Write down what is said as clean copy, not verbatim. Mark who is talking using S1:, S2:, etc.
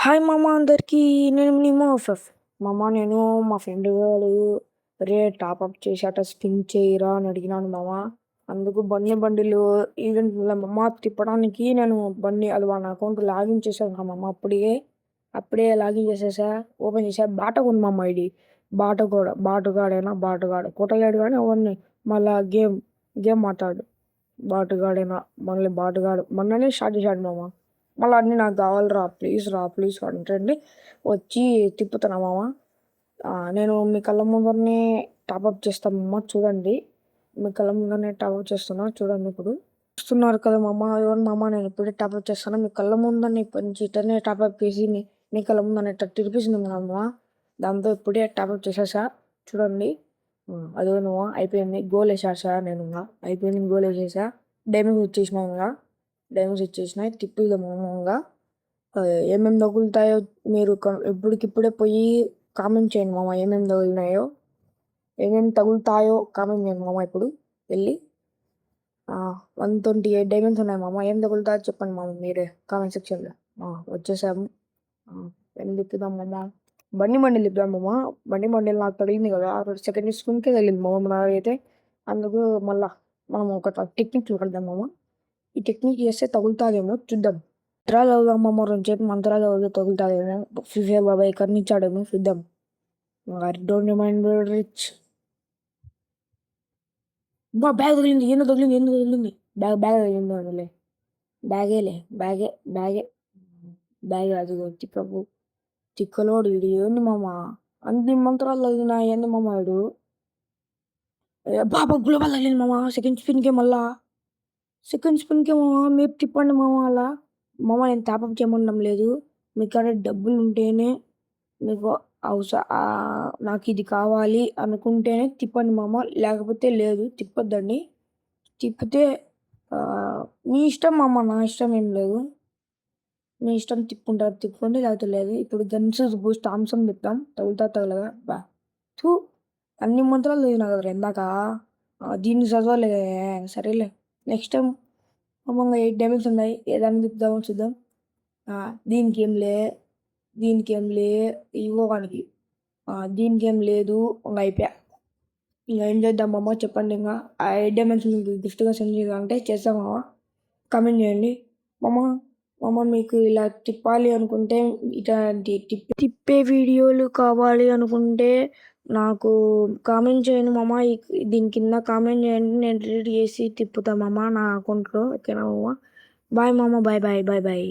S1: Hi మామ అందరికీ. నేను మీ మోఫెఫ్. మామ నేను మా ఫ్రెండ్ గాడు "రే టాపప్ చేశాట స్పిన్ చేయరా" అని అడిగినాను మామ. అందుకు బండిలు ఈవెంట్‌ల మామ తిప్పడానికి నేను అది వాని అకౌంట్ లాగిన్ చేశాను రా మామ. అప్పుడే లాగిన్ చేసేసా. ఓపెన్ చేశా. బాటా ఉంది మామ ఐడి. బాటుగాడు కొట్టలేడు కానీ ఎవరిని. మళ్ళా గేమ్ ఆడతాడు. బాటుగాడు మొన్ననే స్టార్ట్ చేశాడు మామ. మళ్ళీ అన్నీ నాకు కావాలిరా ప్లీజ్ అంటే వచ్చి తిప్పుతున్నా మామ. నేను మీ కళ్ళ ముందరనే టాపప్ చేస్తాను మామ. చూడండి, మీ కళ్ళ ముందరనే టాపప్ చేస్తున్నా చూడండి. ఇప్పుడు చూస్తున్నారు కదా మామ. ఎవరు మామ, నేను ఇప్పుడే టాపప్ చేస్తాను మీ కళ్ళ ముందరనే. ఇప్పటి నుంచి ఇటనే టాపప్ చేసి మీ కళ్ళ ముందరనే 30 రూపీస్ ఉంది మామ. దాంతో ఇప్పుడే టాపప్ చేసేసా చూడండి. అదే మామ అయిపోయింది. గోల్ వేసేసా నేను. అయిపోయింది, గోల్ వేసేసా. డైమండ్స్ ఇచ్చేసినాయి. తిప్పిగా మామూలుగా ఏమేమి తగులుతాయో మీరు ఇప్పటికిప్పుడే పోయి కామెంట్ చేయండి మామ. ఏమేమి తగులుతాయో కామెంట్ చేయండి మామ. ఇప్పుడు వెళ్ళి 128 డైమండ్స్ ఉన్నాయి మామ. ఏం తగులుతాయో చెప్పండి మామ మీరే కామెంట్ సెక్షన్లో. వచ్చేసాము. ఏం తిప్పుదాం మామ. బండి తిప్పుదాం మామ. బండి నాకు తగిలింది కదా, 2 సెకండ్ స్పిన్కే తగిలింది మామ అయితే. అందుకు మళ్ళా మనం ఒక టెక్నిక్ చూడదాం మామ. ఈ టెక్నిక్ చేస్తే తగులుతాదేమో చూద్దాం. మంత్రాలు చదువుదాం మామ. 2 సేపు మంత్రాలు చదివితే తగులుతాదేమో. ఫిఫే బాబాయ్ కర్ణించాడేమో చూద్దాం. Don't remind rich. బ్యాగ్ తగిలింది. ఏందో తగిలింది. బ్యాగ్ తగిలింది అందులో. బ్యాగే అది తిక్కలోడు వీడు. ఏంది మామ అన్ని మంత్రాలు తగిలినాయి. ఏంది మామ వీడు. బాబా గ్లోబల్ తగిలింది మామ. సెకండ్ స్పిన్కే మామ. మీరు తిప్పండి మామ. అలా మామ నేను టాపప్ చేయమనడం లేదు. మీ కాడ డబ్బులు ఉంటేనే మీకు నాకు ఇది కావాలి అనుకుంటేనే తిప్పండి మామ. లేకపోతే లేదు, తిప్పొద్దండి. తిప్పితే మీ ఇష్టం మామ, నా ఇష్టం ఏం లేదు. మీ ఇష్టం తిప్పుకోండి లేకపోతే లేదు. ఇప్పుడు గన్స్ బూస్ట్ ఆంసం తిప్పాం. తగులుతా అన్ని మంత్రాలు చదివినా కదా ఇందాక. దీన్ని చదవలే. సరేలే, నెక్స్ట్ టైం మామూలుగా 8 డైమండ్స్ ఉన్నాయి. ఏదాన్ని తిప్పుదామో చూద్దాం. దీనికి ఏం లే ఇవ్వడానికి. దీనికి ఏం లేదు. ఇంకా అయిపోయా. ఇంకా ఏం చేద్దాం మామ చెప్పండి. ఇంకా ఆ 8 డైమండ్స్ మీకు గిఫ్ట్గా సెండ్ చేయాలంటే చేస్తాం మామ. కామెంట్ చేయండి మామ. మీకు ఇలా తిప్పాలి అనుకుంటే, ఇట్లాంటి తిప్పే వీడియోలు కావాలి అనుకుంటే నాకు కామెంట్ చేయండి మామ. దీని కింద కామెంట్ చేయండి. నేను ఎడిట్ చేసి తిప్పుతా మామ నా అకౌంట్లో. ఓకేనా మామ. బాయ్ మామ. బాయ్.